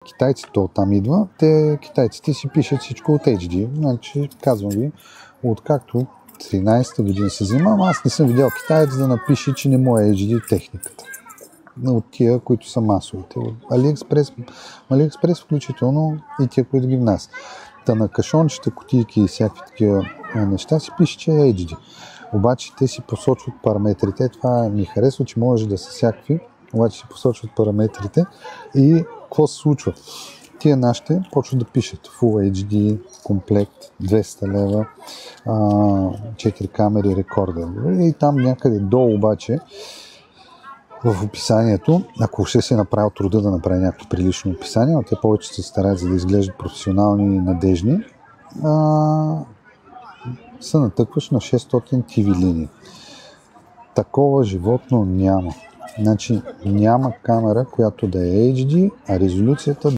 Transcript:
китайците оттам идва, китайците си пишат всичко от HD. Значи, казвам ви, откакто 13-та година се занимавам, аз не съм видял китаец да напише, че не му е HD техниката. От тия, които са масовите. Алиекспрес включително и тия, които ги внасят. Та на кашончета, кутийки и всякакви такива неща си пише, че е HD. Обаче те си посочват параметрите. Това ми харесва, че може да са всякакви, обаче си посочват параметрите и какво се случва. Тия нашите почват да пишат Full HD, комплект, 200 лева, 4 камери, рекордер. И там някъде долу обаче в описанието, ако ще си е направил труда да направи някакво прилично описание, но те повече се стараят за да изглеждат професионални и надежни, се натъкваш на 600 TV линии. Такова животно няма. Значи няма камера, която да е HD, а резолюцията